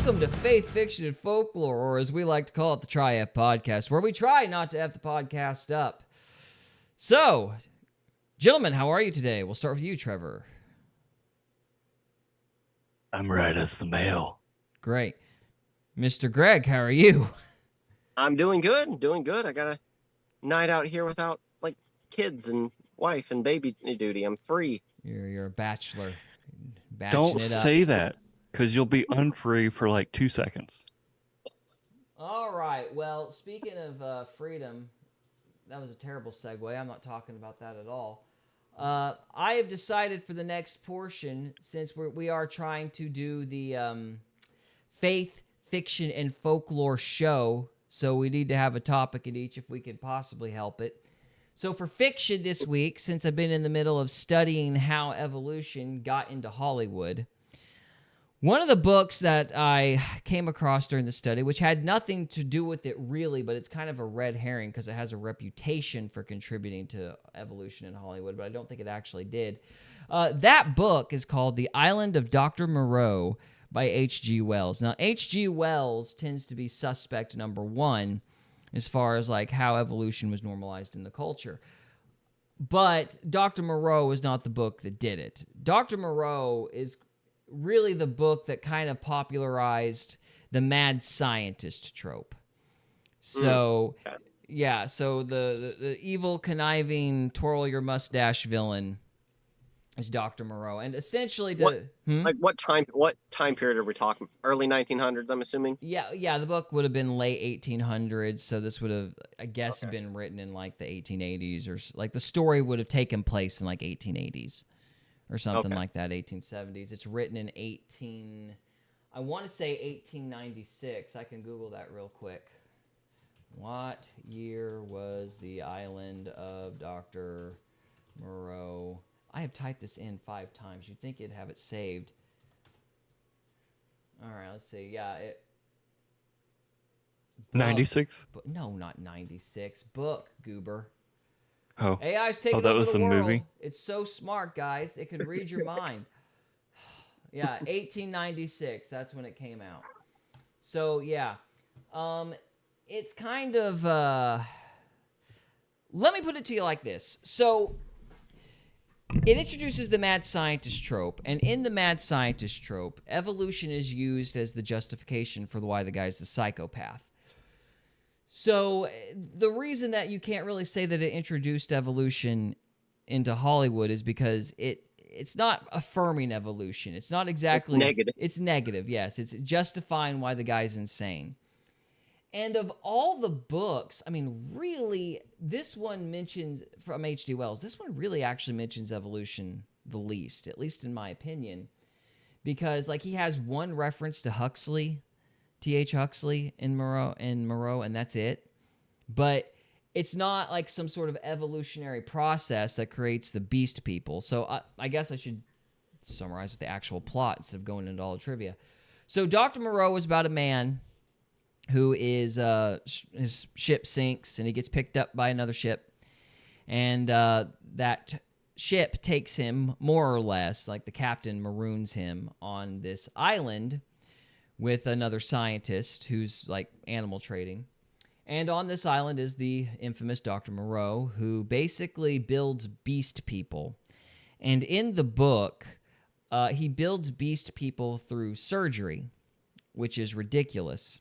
Welcome to Faith, Fiction, and Folklore, or as we like to call it, the Tri-F Podcast, where we try not to F the podcast up. So, gentlemen, how are you today? We'll start with you, Trevor. I'm right as the mail. Great. Mr. Greg, how are you? I'm doing good. I got a night out here without, like, kids and wife and baby duty. I'm free. You're a bachelor. Don't say that, because you'll be unfree for like 2 seconds. All right. Well, speaking of freedom, that was a terrible segue. I'm not talking about that at all. I have decided for the next portion, since we are trying to do the Faith, Fiction, and Folklore show, so we need to have a topic in each if we can possibly help it. So for fiction this week, since I've been in the middle of studying how evolution got into Hollywood, one of the books that I came across during the study, which had nothing to do with it really, but it's kind of a red herring because it has a reputation for contributing to evolution in Hollywood, but I don't think it actually did. That book is called The Island of Dr. Moreau by H.G. Wells. Now, H.G. Wells tends to be suspect number one as far as like how evolution was normalized in the culture. But Dr. Moreau is not the book that did it. Dr. Moreau is really the book that kind of popularized the mad scientist trope. So, yeah, so the evil, conniving, twirl your mustache villain is Dr. Moreau. And essentially what time period are we talking? Early 1900s, I'm assuming? Yeah, the book would have been late 1800s, so this would have, I guess, been written in like the 1880s, or like the story would have taken place in like 1880s. Or something like that, 1870s. It's written in I want to say 1896. I can Google that real quick. What year was the Island of Dr. Moreau? I have typed this in 5 times. You'd think it'd have it saved. All right, let's see. Yeah, 96? No, not 96. Book, goober. Oh, AI's taking that over was the the world. movie? It's so smart, guys. It could read your mind. Yeah, 1896. That's when it came out. So, yeah. It's kind of... let me put it to you like this. So, it introduces the mad scientist trope. And in the mad scientist trope, evolution is used as the justification for why the guy's the psychopath. So the reason that you can't really say that it introduced evolution into Hollywood is because it's not affirming evolution. It's not exactly... It's negative. It's negative, yes. It's justifying why the guy's insane. And of all the books, I mean, really, this one mentions, from H.G. Wells, this one really actually mentions evolution the least, at least in my opinion. Because, like, he has one reference to Huxley, T.H. Huxley in Moreau, and that's it. But it's not like some sort of evolutionary process that creates the beast people. So I guess I should summarize with the actual plot instead of going into all the trivia. So Dr. Moreau is about a man who is, his ship sinks, and he gets picked up by another ship. And that ship takes him, more or less, like the captain maroons him on this island with another scientist who's like animal trading. And on this island is the infamous Dr. Moreau, who basically builds beast people. And in the book, he builds beast people through surgery, which is ridiculous.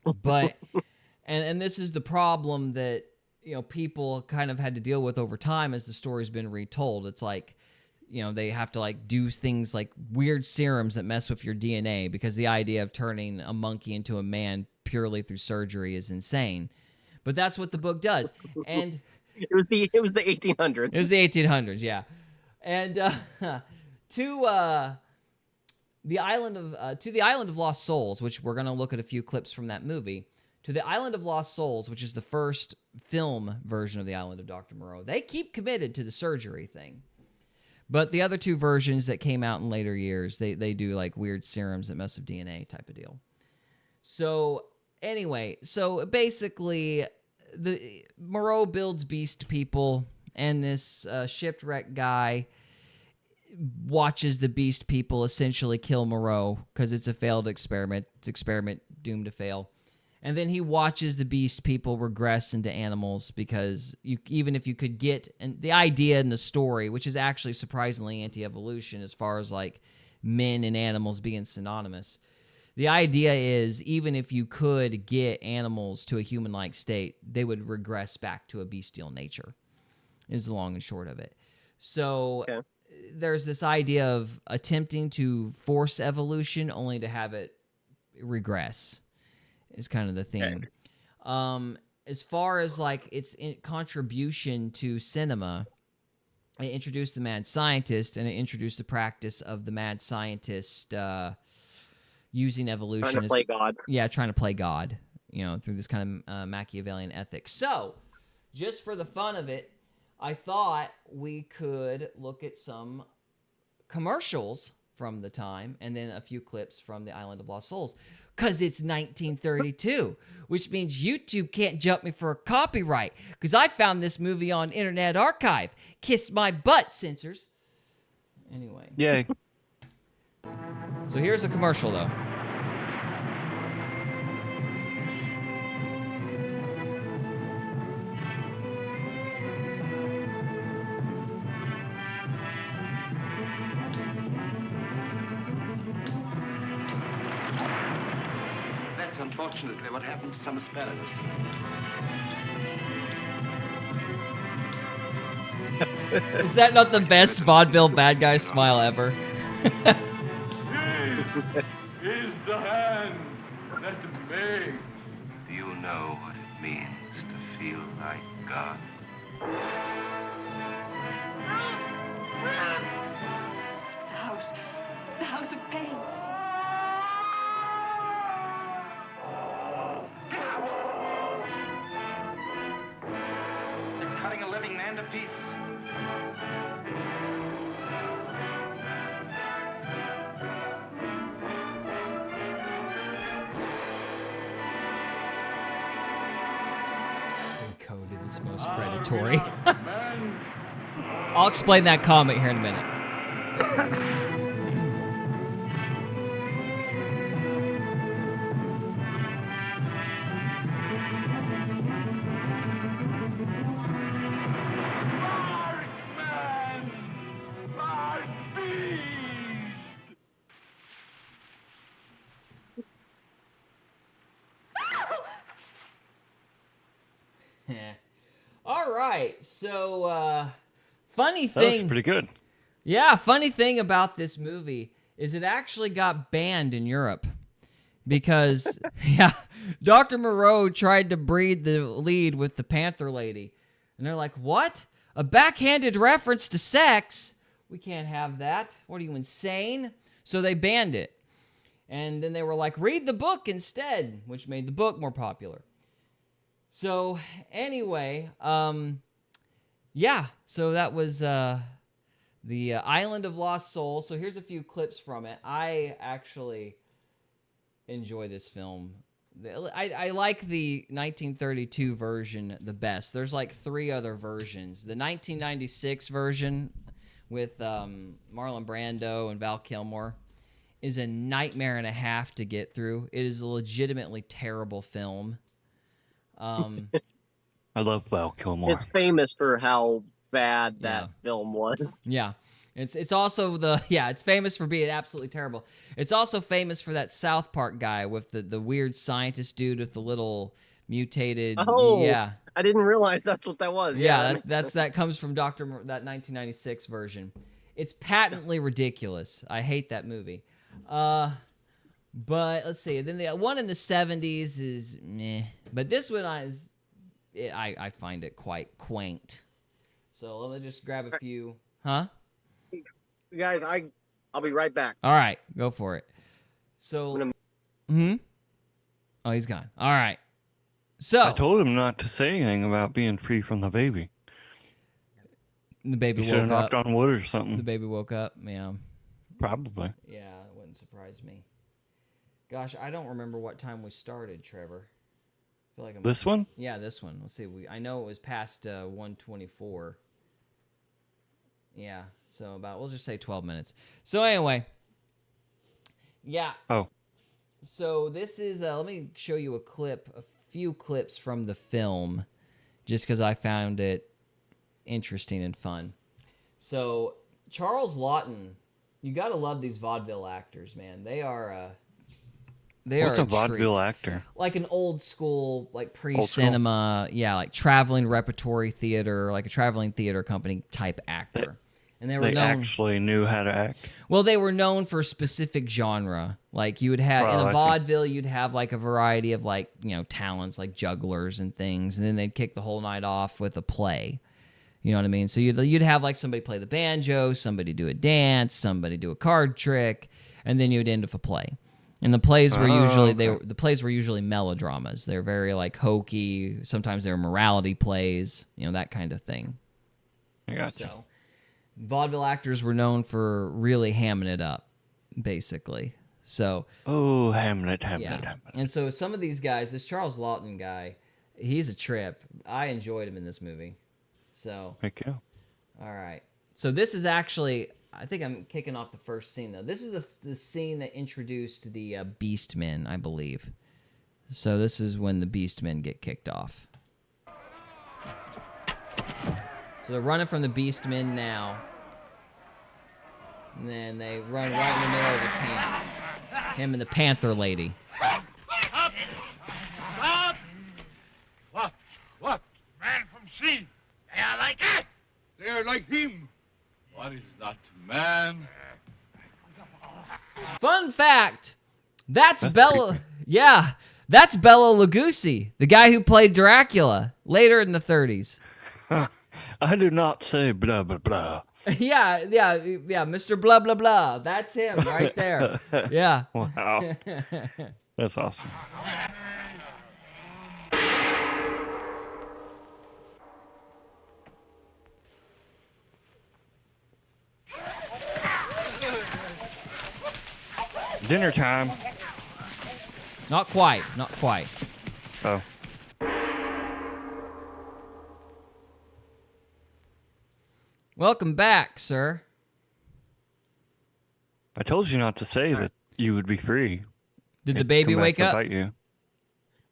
But, and this is the problem that, you know, people kind of had to deal with over time as the story's been retold. It's like, you know, they have to like do things like weird serums that mess with your DNA because the idea of turning a monkey into a man purely through surgery is insane. But that's what the book does. And it was the 1800s. It was the 1800s, yeah. And to the island of Lost Souls, which we're going to look at a few clips from that movie. To the Island of Lost Souls, which is the first film version of the Island of Dr. Moreau. They keep committed to the surgery thing. But the other two versions that came out in later years, they do like weird serums that mess with DNA type of deal. So anyway, so basically, the Moreau builds beast people, and this shipwrecked guy watches the beast people essentially kill Moreau because it's a failed experiment. It's experiment doomed to fail. And then he watches the beast people regress into animals because even if you could get the idea in the story, which is actually surprisingly anti-evolution as far as like men and animals being synonymous, the idea is even if you could get animals to a human-like state, they would regress back to a bestial nature, is the long and short of it. So there's this idea of attempting to force evolution only to have it regress is kind of the theme. As far as like its contribution to cinema, it introduced the mad scientist, and it introduced the practice of the mad scientist using evolution. Trying to play God. Yeah, trying to play God, through this kind of Machiavellian ethics. So, just for the fun of it, I thought we could look at some commercials from the time and then a few clips from the Island of Lost Souls. Because it's 1932, which means YouTube can't jump me for a copyright. Because I found this movie on Internet Archive. Kiss my butt, censors. Anyway. Yay. So here's a commercial, though. Unfortunately, what happened to some asparagus? Is that not the best vaudeville bad guy smile ever? Is the hand that made. Do you know what it means to feel like God? The house of pain. Cutting a living man to pieces. Coded is most predatory. I'll explain that comment here in a minute. All right, so funny That looks thing. pretty good. Yeah, funny thing about this movie is it actually got banned in Europe because Dr. Moreau tried to breed the lead with the Panther Lady, and they're like, "What? A backhanded reference to sex? We can't have that. What are you, insane?" So they banned it, and then they were like, "Read the book instead," which made the book more popular. So anyway, so that was the Island of Lost Souls. So here's a few clips from it. I actually enjoy this film. I like the 1932 version the best. There's like 3 other versions. The 1996 version with Marlon Brando and Val Kilmer is a nightmare and a half to get through. It is a legitimately terrible film. I love Val Kilmer. It's famous for how bad that film was. Yeah. It's also it's famous for being absolutely terrible. It's also famous for that South Park guy with the weird scientist dude with the little mutated. Oh, yeah. I didn't realize that's what that was. Yeah, that comes from that 1996 version. It's patently ridiculous. I hate that movie. But let's see. Then the one in the 70s is meh. But this one I find it quite quaint. So let me just grab a few. Huh? Guys, I'll be right back. All right, go for it. So, oh, he's gone. All right. So I told him not to say anything about being free from the baby. The baby He should have woke knocked up. on wood or something. The baby woke up. Yeah. Probably. Yeah, it wouldn't surprise me. Gosh, I don't remember what time we started, Trevor. I feel like This one? Yeah, this one. Let's see. I know it was past 1:24. Yeah. So we'll just say 12 minutes. So anyway, yeah. Oh. So this is, let me show you a few clips from the film, just because I found it interesting and fun. So Charles Laughton, you got to love these vaudeville actors, man. They are What's a vaudeville treat. actor? Like an old school, like pre-cinema, yeah, like traveling repertory theater, like a traveling theater company type actor. And they actually knew how to act. Well, they were known for a specific genre. Like you would have in a vaudeville, you'd have like a variety of like, talents like jugglers and things, and then they'd kick the whole night off with a play. You know what I mean? So you'd have like somebody play the banjo, somebody do a dance, somebody do a card trick, and then you'd end with a play. And the plays were usually melodramas. They're very like hokey. Sometimes they were morality plays, that kind of thing. I got you. So vaudeville actors were known for really hamming it up, basically. So hamming it. And so some of these guys, this Charles Laughton guy, he's a trip. I enjoyed him in this movie. So thank you. All right. So this is actually, I think I'm kicking off the first scene though. This is the scene that introduced the Beastmen, I believe. So this is when the Beastmen get kicked off. So they're running from the Beastmen now. And then they run right in the middle of the camp. Him and the Panther Lady. Stop! Stop! What? Man from sea. They are like us. They are like him. What is that, man? Fun fact. That's Bela. Creepy. Yeah. That's Bela Lugosi, the guy who played Dracula later in the 30s. I do not say blah, blah, blah. Yeah, Mr. Blah, blah, blah. That's him right there. Yeah. Wow. That's awesome. Dinner time. Not quite. Oh. Welcome back, sir. I told you not to say that you would be free. Did the baby wake up? Bite you.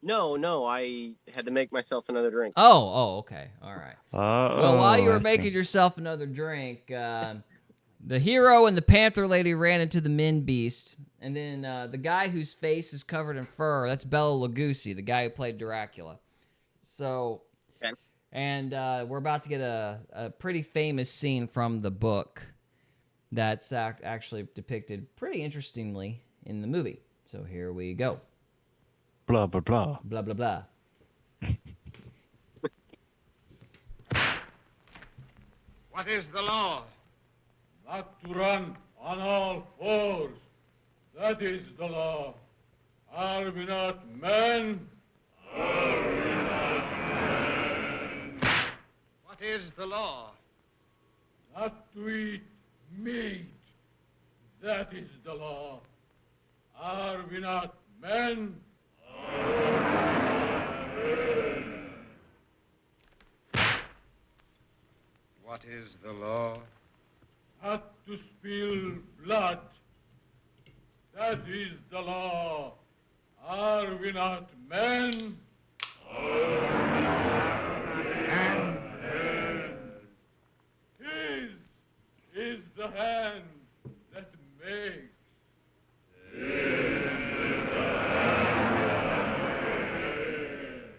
No, I had to make myself another drink. Oh, okay. All right. Well, while you were making see. yourself another drink, the hero and the Panther Lady ran into the Men Beast, and then the guy whose face is covered in fur, that's Bela Lugosi, the guy who played Dracula. So, okay. And we're about to get a pretty famous scene from the book that's actually depicted pretty interestingly in the movie. So here we go. Blah, blah, blah. Blah, blah, blah. What is the law? Not to run on all fours. That is the law. Are we not men? What is the law? Not to eat meat. That is the law. Are we not men? What is the law? Not to spill blood. That is the law. Are we not men? His is the hand that makes.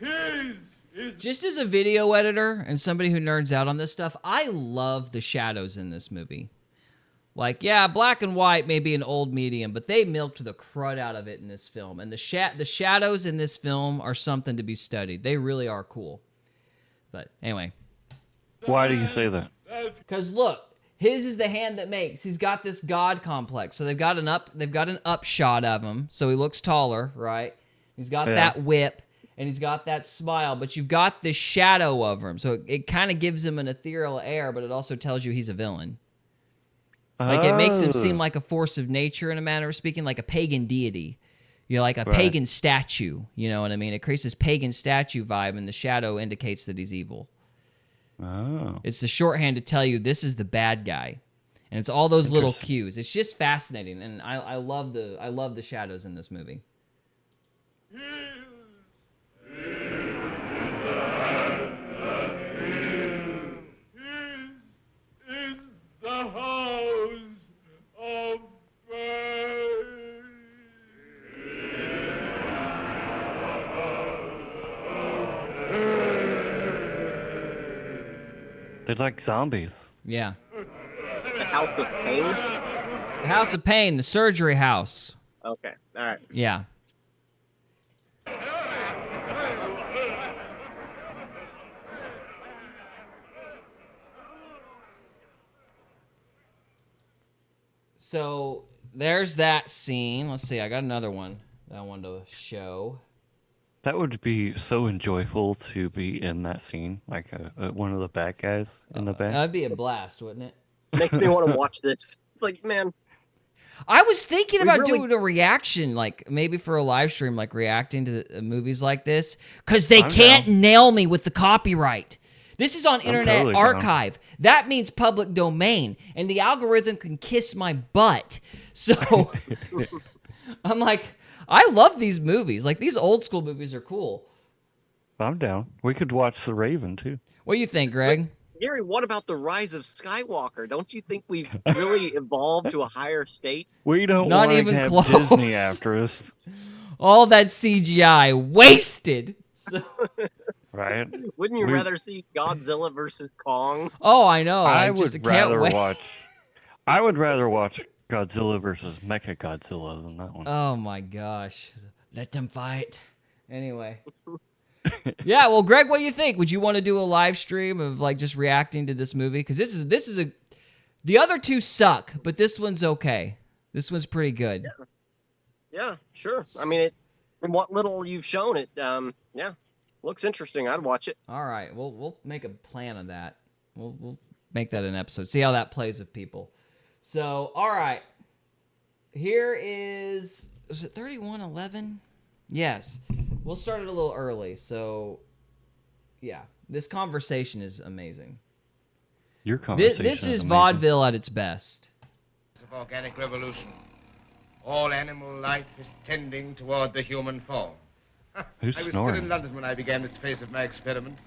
His is Just as a video editor and somebody who nerds out on this stuff, I love the shadows in this movie. Like, yeah, black and white may be an old medium, but they milked the crud out of it in this film. And the shadows in this film are something to be studied. They really are cool. But anyway. Why do you say that? Because look, his is the hand that makes. He's got this god complex. So they've got an up shot of him, so he looks taller, right? He's got that whip, and he's got that smile, but you've got this shadow over him. So it kind of gives him an ethereal air, but it also tells you he's a villain. Like, it makes him seem like a force of nature in a manner of speaking, like a pagan deity. Like a pagan statue, you know what I mean? It creates this pagan statue vibe, and the shadow indicates that he's evil. Oh. It's the shorthand to tell you this is the bad guy. And it's all those little cues. It's just fascinating, and I love the shadows in this movie. They're like zombies. Yeah. The House of Pain? The House of Pain, the surgery house. Okay, all right. Yeah. So there's that scene. Let's see. I got another one that I wanted to show. That would be so enjoyable to be in that scene, like one of the bad guys in the back. That'd be a blast, wouldn't it? Makes me want to watch this. It's like, man. I was thinking about doing a reaction, like maybe for a live stream, like reacting to movies like this, because they can't nail me with the copyright. This is on Internet Archive. That means public domain, and the algorithm can kiss my butt. So I'm like, I love these movies. Like, these old school movies are cool. I'm down. We could watch The Raven, too. What do you think, Greg? But, Gary, what about the rise of Skywalker? Don't you think we've really evolved to a higher state? We don't Not want even to have close. Disney after us. All that CGI wasted. So... Right? Wouldn't you rather see Godzilla versus Kong? Oh, I know. I would rather watch Godzilla versus Mechagodzilla than that one. Oh my gosh. Let them fight. Anyway. Yeah, well, Greg, what do you think? Would you want to do a live stream of like just reacting to this movie? Because this is a the other two suck, but this one's okay. This one's pretty good. Yeah, sure. I mean, from what little you've shown it, yeah. Looks interesting. I'd watch it. All right. We'll make a plan of that. We'll make that an episode. See how that plays with people. So, all right. Here was it 31:11? Yes. We'll start it a little early. So, yeah. This conversation is amazing. Your conversation This is amazing. vaudeville at its best. Of organic revolution. All animal life is tending toward the human form. Who's I was snoring? still in London when I began this phase of my experiments.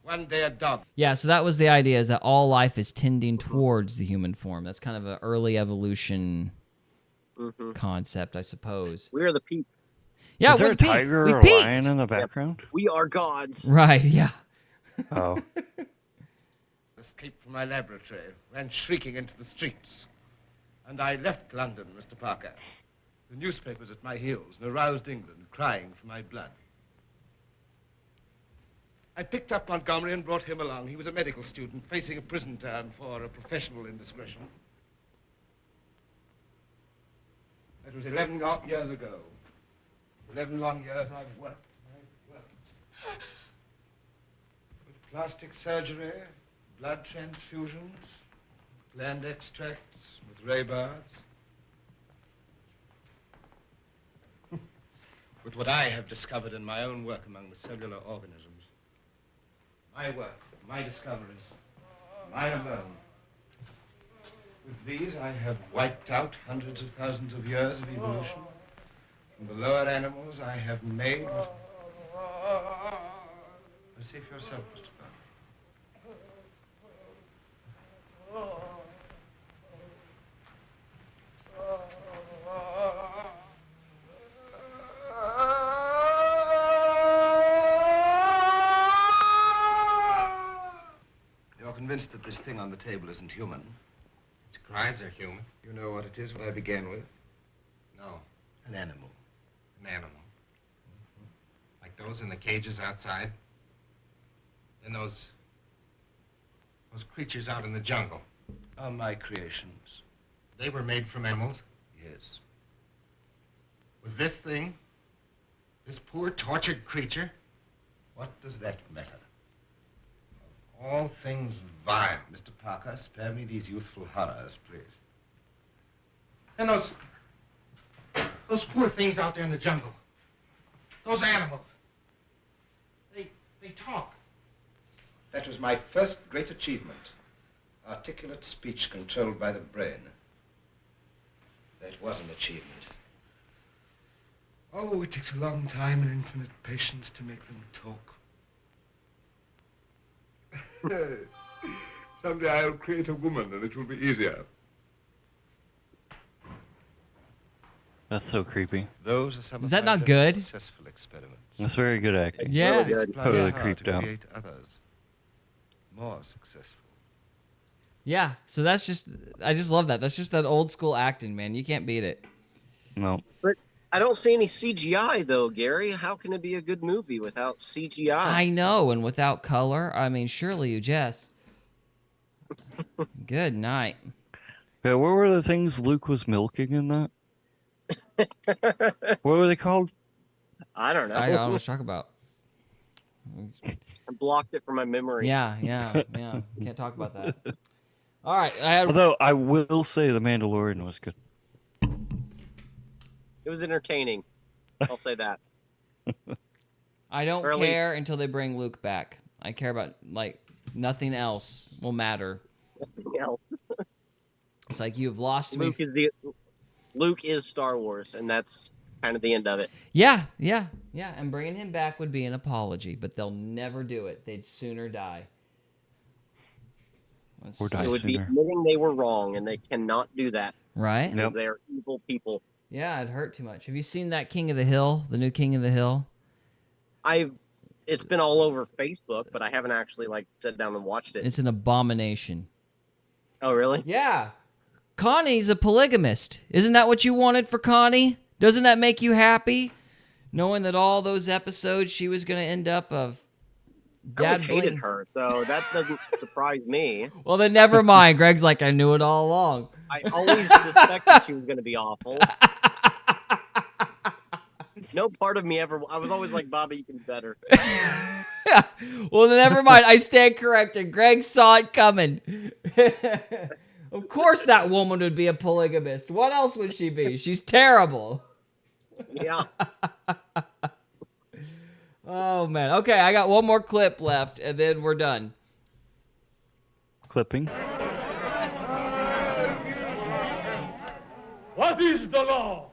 One day a dog. Yeah, so that was the idea, is that all life is tending towards the human form. That's kind of an early evolution concept, I suppose. We are the peak. Yeah, is there we're a the peak. tiger We've or a peaked. lion in the background? We are gods. Right, yeah. Oh. Escaped from my laboratory, ran shrieking into the streets. And I left London, Mr. Parker. The newspapers at my heels and aroused England, crying for my blood. I picked up Montgomery and brought him along. He was a medical student facing a prison term for a professional indiscretion. That was 11 years ago. 11 long years I've worked. With plastic surgery, blood transfusions, gland extracts, with ray bars. With what I have discovered in my own work among the cellular organisms. My work, my discoveries, mine alone. With these, I have wiped out hundreds of thousands of years of evolution. From the lower animals, I have made... See for yourself, Mr. Parker. Convinced that this thing on the table isn't human. Its cries are human. You know what it is, what I began with? No. An animal. An animal. Like those in the cages outside? And those creatures out in the jungle? Are my creations. They were made from animals? Yes. Was this thing, this poor tortured creature? What does that matter? All things vile. Mr. Parker, spare me these youthful horrors, please. And those poor things out there in the jungle. Those animals. They talk. That was my first great achievement. articulate speech controlled by the brain. That was an achievement. Oh, it takes a long time and infinite patience to make them talk. Someday I'll create a woman and it will be easier. That's so creepy. Those are some Is of that my not less good? Successful experiments. That's very good acting. Yeah. Really good. Apply Totally hard creeped to out. create others more successful. Yeah. So that's just, I just love that. That's just that old school acting, man. You can't beat it. No. I don't see any CGI though, Gary. How can it be a good movie without CGI? I know. And without color, I mean, surely you just. Good night. Yeah, what were the things Luke was milking in that? What were they called? I don't know. I don't know what to talk about. I blocked it from my memory. Yeah. Can't talk about that. All right. I had, Although I will say The Mandalorian was good. It was entertaining. I'll say that. I don't Or at least- care until they bring Luke back. I care about, like, nothing else will matter. Nothing else. It's like you've lost me. Luke is Star Wars, and that's kind of the end of it. Yeah. And bringing him back would be an apology, but they'll never do it. They'd sooner die. Or die It would be sooner. admitting they were wrong, and they cannot do that. Right? Yep. They're evil people. Yeah, it hurt too much. Have you seen that King of the Hill, the new King of the Hill? It's been all over Facebook, but I haven't actually sat down and watched it. It's an abomination. Oh, really? Yeah. Connie's a polygamist. Isn't that what you wanted for Connie? Doesn't that make you happy? Knowing that all those episodes she was going to end up of I always dad hated bling- her, so that doesn't surprise me. Well, then never mind. Greg's like, I knew it all along. I always suspected she was going to be awful. No part of me ever. I was always like, Bobby, you can do better. Well, then never mind. I stand corrected. Greg saw it coming. Of course that woman would be a polygamist. What else would she be? She's terrible. Yeah. Oh, man. Okay, I got one more clip left, and then we're done. Clipping. What is the law?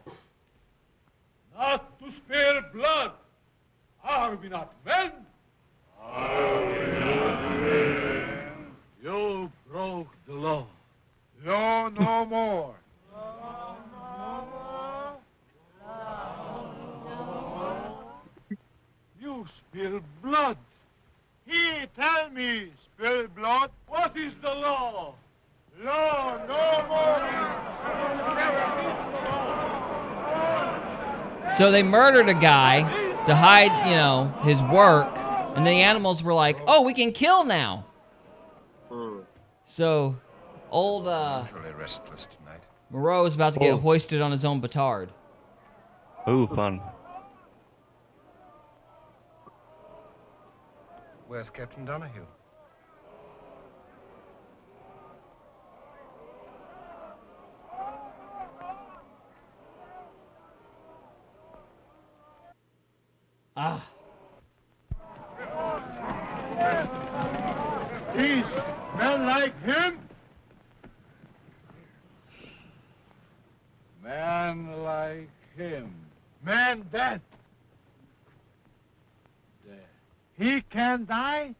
Not to spare blood. Are we not men? You broke the law. Law no more. You spilled blood. He tell me, spill blood. What is the law? Law no more. So they murdered a guy to hide, his work, and the animals were like, oh, we can kill now. So old Really restless tonight. Moreau is about to get Oh. hoisted on his own petard. Ooh, fun. Where's Captain Donahue? Ah. These men like him. Man like him. Man dead. Dead. He can die.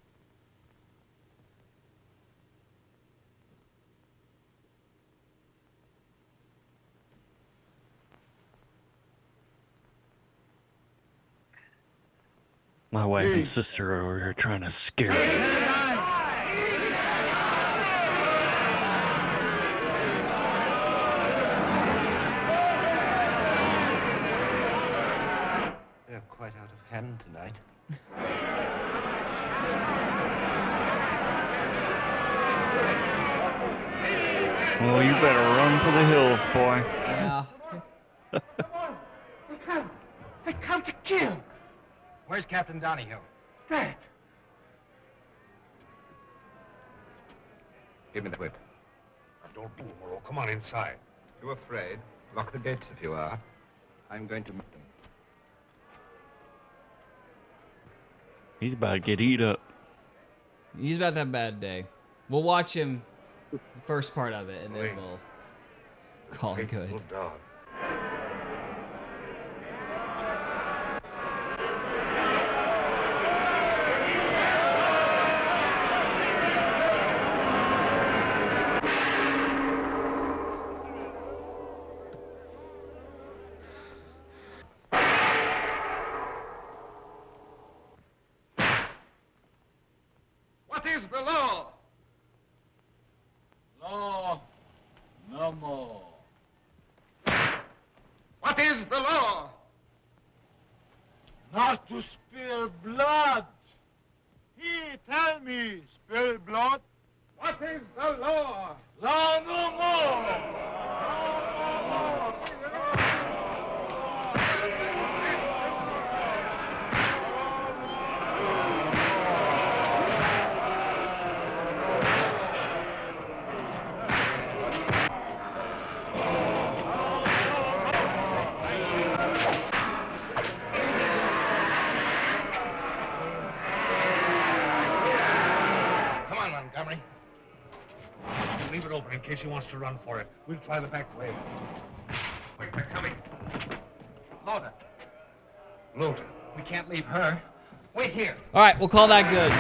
My wife and sister are over here trying to scare me. They're quite out of hand tonight. Well, you better run for the hills, boy. Yeah. They come to kill. Where's Captain Donahue? Dead. Give me the whip. Don't move, Moreau. Come on inside. If you're afraid, lock the gates if you are. I'm going to meet them. He's about to get eat up. He's about to have a bad day. We'll watch him the first part of it, and then we'll call it good. Faithful dog. What is the law? Law no more. What is the law? Not to spill blood. He tell me, spill blood. What is the law? Law no more. Come on, Montgomery. Leave it open in case he wants to run for it. We'll try the back way. Quick, they're coming. Lauder, Luther. we can't leave her. Wait here. All right, we'll call that good.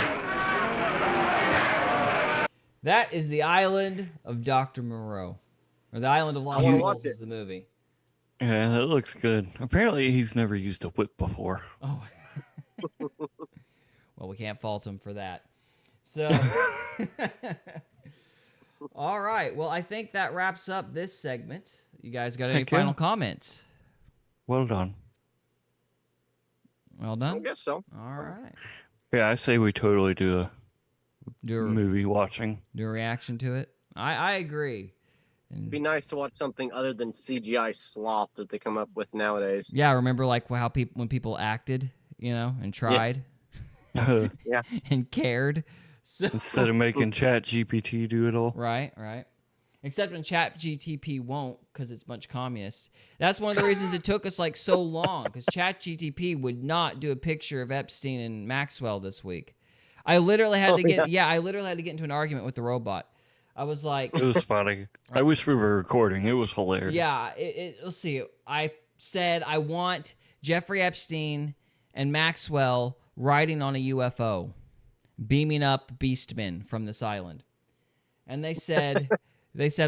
That is the Island of Dr. Moreau. Or the Island of Lost wanna Souls watch is it. the movie. Yeah, that looks good. Apparently, he's never used a whip before. Oh. Well, we can't fault him for that. So, all right. Well, I think that wraps up this segment. You guys got any Heck yeah. final comments? Well done. Well I done. guess so. All right. Yeah, I say we totally do a Do a, movie watching. do a reaction to it. I agree. It'd be nice to watch something other than CGI slop that they come up with nowadays. Yeah, remember like how people when people acted, and tried Yeah. and cared. So Instead of making Chat GPT do it all. right. Except when ChatGTP won't, because it's a bunch of communists. That's one of the reasons it took us like so long, because ChatGTP would not do a picture of Epstein and Maxwell this week. I literally had to get into an argument with the robot. I was like, It was funny. I wish we were recording. It was hilarious. yeah, let's see. I said I want Jeffrey Epstein and Maxwell riding on a UFO, beaming up beastmen from this island. And they said,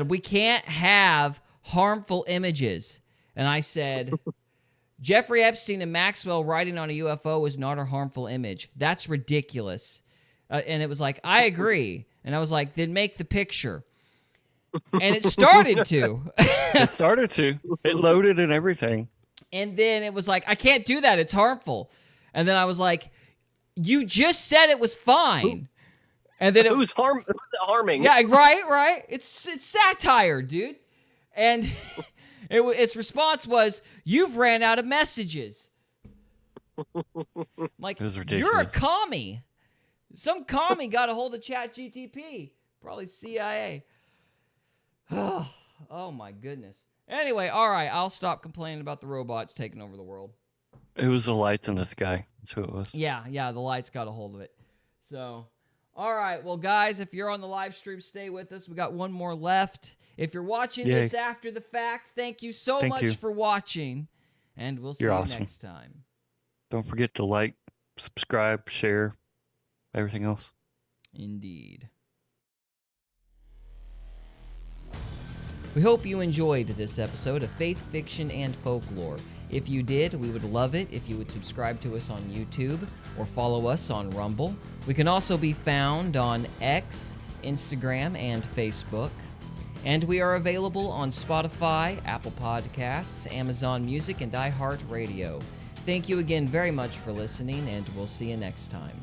we can't have harmful images. And I said, Jeffrey Epstein and Maxwell riding on a UFO is not a harmful image. That's ridiculous. And it was like, I agree. And I was like, then make the picture. And it started to. It started to. It loaded and everything. And then it was like, I can't do that. It's harmful. And then I was like, you just said it was fine. And then Who's harming? Yeah, right. It's satire, dude. And its response was, you've ran out of messages. Like, It was you're a ridiculous. commie. Some commie got a hold of ChatGTP. Probably CIA. Oh, my goodness. Anyway, all right, I'll stop complaining about the robots taking over the world. It was the lights in the sky. That's who it was. Yeah, the lights got a hold of it. So, all right, well, guys, if you're on the live stream, stay with us. We got one more left. If you're watching this after the fact, thank you so much for watching, and we'll see you awesome. next time. Don't forget to like, subscribe, share, everything else. Indeed. We hope you enjoyed this episode of Faith, Fiction, and Folklore. If you did, we would love it if you would subscribe to us on YouTube or follow us on Rumble. We can also be found on X, Instagram, and Facebook. And we are available on Spotify, Apple Podcasts, Amazon Music, and iHeartRadio. Thank you again very much for listening, and we'll see you next time.